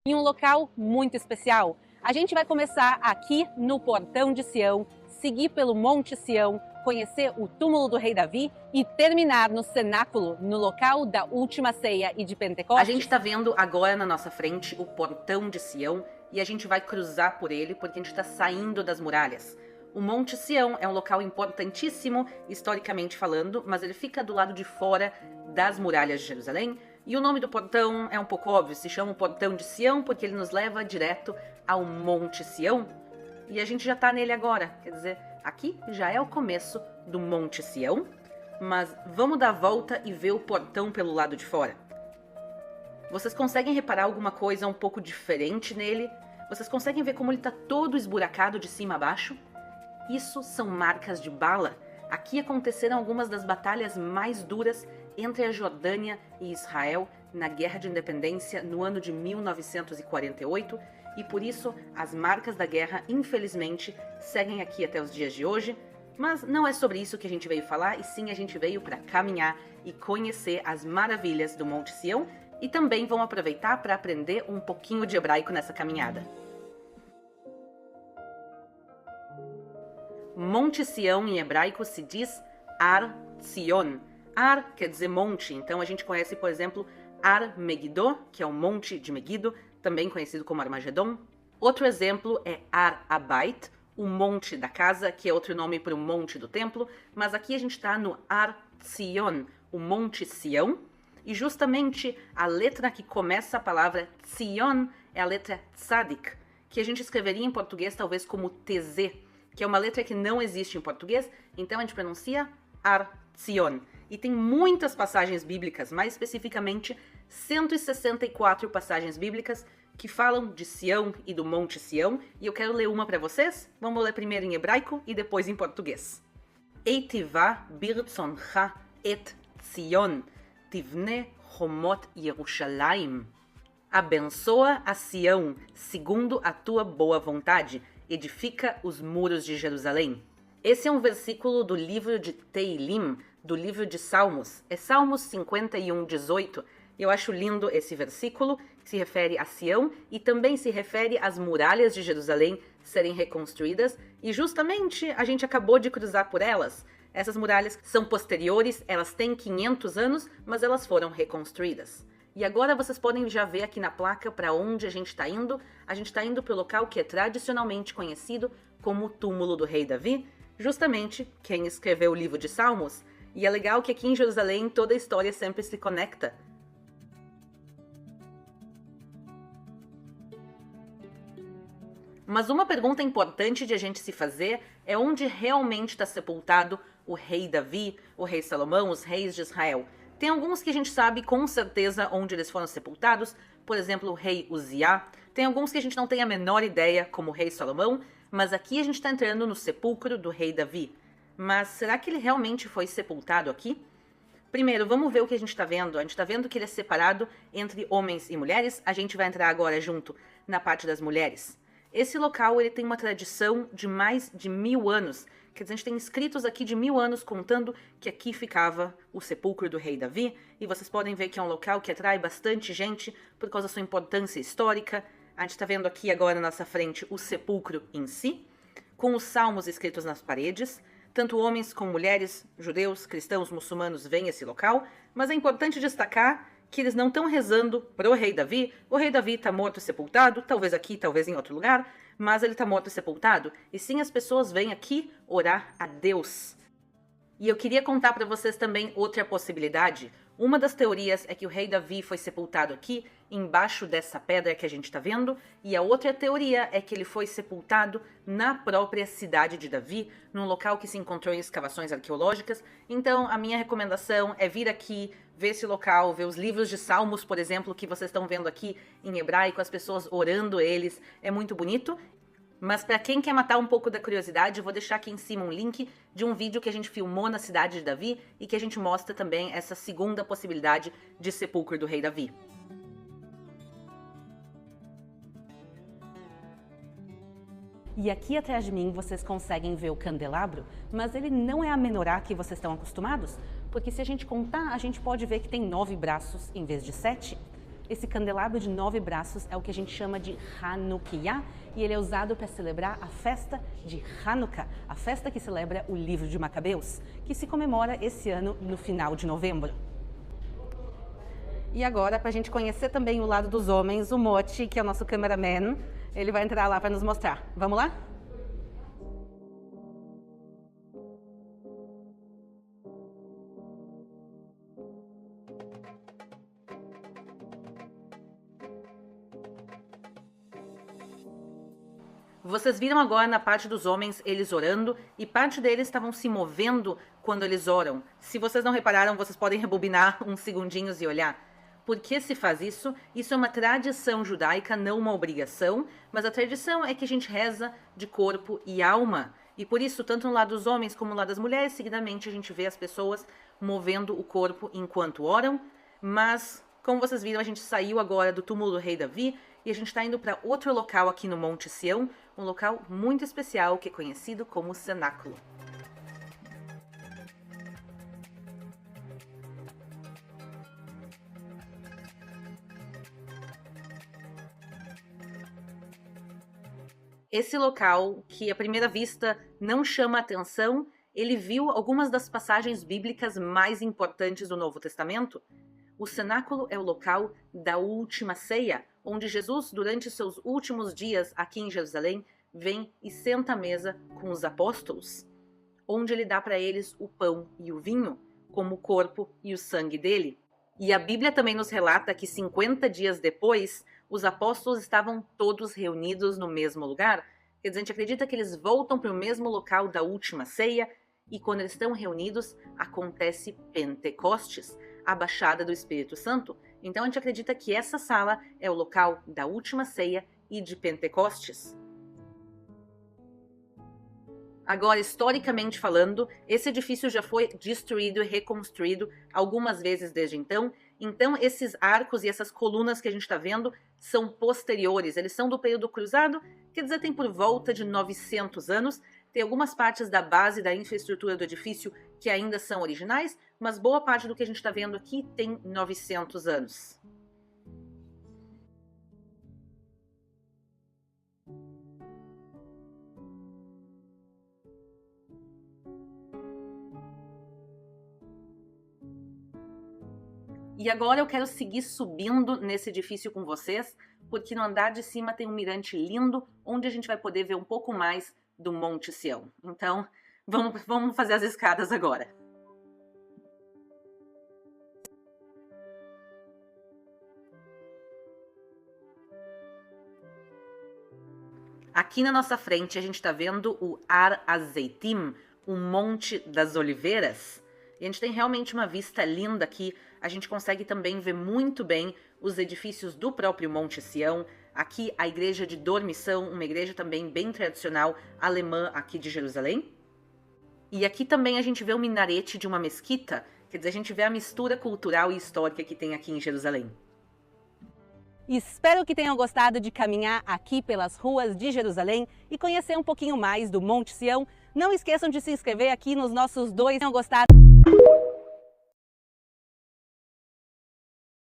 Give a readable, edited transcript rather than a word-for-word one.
em um local muito especial. A gente vai começar aqui no Portão de Sião, seguir pelo Monte Sião, conhecer o túmulo do rei Davi e terminar no cenáculo, no local da última ceia e de Pentecostes. A gente está vendo agora na nossa frente o Portão de Sião e a gente vai cruzar por ele porque a gente está saindo das muralhas. O Monte Sião é um local importantíssimo, historicamente falando, mas ele fica do lado de fora das muralhas de Jerusalém. E o nome do portão é um pouco óbvio, se chama Portão de Sião porque ele nos leva direto ao Monte Sião. E a gente já está nele agora, quer dizer, aqui já é o começo do Monte Sião, mas vamos dar a volta e ver o portão pelo lado de fora. Vocês conseguem reparar alguma coisa um pouco diferente nele? Vocês conseguem ver como ele está todo esburacado de cima a baixo? Isso são marcas de bala. Aqui aconteceram algumas das batalhas mais duras entre a Jordânia e Israel na Guerra de Independência no ano de 1948 e por isso as marcas da guerra, infelizmente, seguem aqui até os dias de hoje. Mas não é sobre isso que a gente veio falar, e sim a gente veio para caminhar e conhecer as maravilhas do Monte Sião e também vamos aproveitar para aprender um pouquinho de hebraico nessa caminhada. Monte Sião em hebraico se diz Ar Zion. Ar quer dizer monte, então a gente conhece, por exemplo, Ar Megiddo, que é o monte de Megido, também conhecido como Armagedon. Outro exemplo é Ar Abait, o monte da casa, que é outro nome para o monte do templo, mas aqui a gente está no Ar Zion, o Monte Sião, e justamente a letra que começa a palavra Zion é a letra Tzadik, que a gente escreveria em português talvez como TZ, que é uma letra que não existe em português, então a gente pronuncia Ar Zion. E tem muitas passagens bíblicas, mais especificamente 164 passagens bíblicas que falam de Sião e do Monte Sião, e eu quero ler uma para vocês. Vamos ler primeiro em hebraico e depois em português. Eitivá birtzoncha et Zion, tivne chomot Yerushalayim. Abençoa a Sião, segundo a tua boa vontade, edifica os muros de Jerusalém. Esse é um versículo do livro de Teilim, do livro de Salmos. É Salmos 51:18. Eu acho lindo esse versículo, que se refere a Sião e também se refere às muralhas de Jerusalém serem reconstruídas, e justamente a gente acabou de cruzar por elas. Essas muralhas são posteriores, elas têm 500 anos, mas elas foram reconstruídas. E agora vocês podem já ver aqui na placa para onde a gente está indo. A gente está indo para o local que é tradicionalmente conhecido como o túmulo do rei Davi, justamente quem escreveu o livro de Salmos. E é legal que aqui em Jerusalém toda a história sempre se conecta. Mas uma pergunta importante de a gente se fazer é onde realmente está sepultado o rei Davi, o rei Salomão, os reis de Israel. Tem alguns que a gente sabe com certeza onde eles foram sepultados, por exemplo, o rei Uziá. Tem alguns que a gente não tem a menor ideia, como o rei Salomão, mas aqui a gente está entrando no sepulcro do rei Davi. Mas será que ele realmente foi sepultado aqui? Primeiro, vamos ver o que a gente está vendo. A gente está vendo que ele é separado entre homens e mulheres. A gente vai entrar agora junto na parte das mulheres. Esse local ele tem uma tradição de mais de 1000 anos. Quer dizer, a gente tem escritos aqui de 1000 anos contando que aqui ficava o sepulcro do rei Davi. E vocês podem ver que é um local que atrai bastante gente por causa da sua importância histórica. A gente está vendo aqui agora na nossa frente o sepulcro em si, com os salmos escritos nas paredes. Tanto homens como mulheres, judeus, cristãos, muçulmanos veem esse local. Mas é importante destacar que eles não estão rezando para o rei Davi. O rei Davi está morto e sepultado, talvez aqui, talvez em outro lugar, mas ele está morto e sepultado. E sim, as pessoas vêm aqui orar a Deus. E eu queria contar para vocês também outra possibilidade. Uma das teorias é que o rei Davi foi sepultado aqui, embaixo dessa pedra que a gente está vendo, e a outra teoria é que ele foi sepultado na própria cidade de Davi, num local que se encontrou em escavações arqueológicas. Então, a minha recomendação é vir aqui, ver esse local, ver os livros de Salmos, por exemplo, que vocês estão vendo aqui em hebraico, as pessoas orando eles, é muito bonito. Mas para quem quer matar um pouco da curiosidade, eu vou deixar aqui em cima um link de um vídeo que a gente filmou na cidade de Davi e que a gente mostra também essa segunda possibilidade de sepulcro do rei Davi. E aqui atrás de mim vocês conseguem ver o candelabro, mas ele não é a menorá que vocês estão acostumados, porque se a gente contar, a gente pode ver que tem 9 braços em vez de 7. Esse candelabro de 9 braços é o que a gente chama de Hanukkah, e ele é usado para celebrar a festa de Hanukkah, a festa que celebra o livro de Macabeus, que se comemora esse ano no final de novembro. E agora, para a gente conhecer também o lado dos homens, o Moti, que é o nosso cameraman, ele vai entrar lá para nos mostrar. Vamos lá? Vocês viram agora na parte dos homens eles orando e parte deles estavam se movendo quando eles oram. Se vocês não repararam, vocês podem rebobinar uns segundinhos e olhar. Por que se faz isso? Isso é uma tradição judaica, não uma obrigação, mas a tradição é que a gente reza de corpo e alma. E por isso, tanto no lado dos homens como no lado das mulheres, seguidamente a gente vê as pessoas movendo o corpo enquanto oram. Mas, como vocês viram, a gente saiu agora do túmulo do rei Davi e a gente está indo para outro local aqui no Monte Sião, um local muito especial que é conhecido como Cenáculo. Esse local, que à primeira vista não chama atenção, ele viu algumas das passagens bíblicas mais importantes do Novo Testamento. O cenáculo é o local da última ceia, onde Jesus, durante seus últimos dias aqui em Jerusalém, vem e senta à mesa com os apóstolos, onde ele dá para eles o pão e o vinho, como o corpo e o sangue dele. E a Bíblia também nos relata que 50 dias depois, os apóstolos estavam todos reunidos no mesmo lugar. Quer dizer, a gente acredita que eles voltam para o mesmo local da última ceia e quando eles estão reunidos, acontece Pentecostes, a baixada do Espírito Santo. Então a gente acredita que essa sala é o local da última ceia e de Pentecostes. Agora, historicamente falando, esse edifício já foi destruído e reconstruído algumas vezes desde então. Então, esses arcos e essas colunas que a gente está vendo são posteriores. Eles são do período cruzado, quer dizer, tem por volta de 900 anos. Tem algumas partes da base da infraestrutura do edifício que ainda são originais, mas boa parte do que a gente está vendo aqui tem 900 anos. E agora eu quero seguir subindo nesse edifício com vocês, porque no andar de cima tem um mirante lindo, onde a gente vai poder ver um pouco mais do Monte Sião. Então, vamos fazer as escadas agora. Aqui na nossa frente a gente está vendo o Ar Azeitim, o Monte das Oliveiras. E a gente tem realmente uma vista linda aqui. A gente consegue também ver muito bem os edifícios do próprio Monte Sião. Aqui a igreja de Dormição, uma igreja também bem tradicional alemã aqui de Jerusalém. E aqui também a gente vê o minarete de uma mesquita, quer dizer, a gente vê a mistura cultural e histórica que tem aqui em Jerusalém. Espero que tenham gostado de caminhar aqui pelas ruas de Jerusalém e conhecer um pouquinho mais do Monte Sião. Não esqueçam de se inscrever aqui nos nossos dois. Tenham gostado?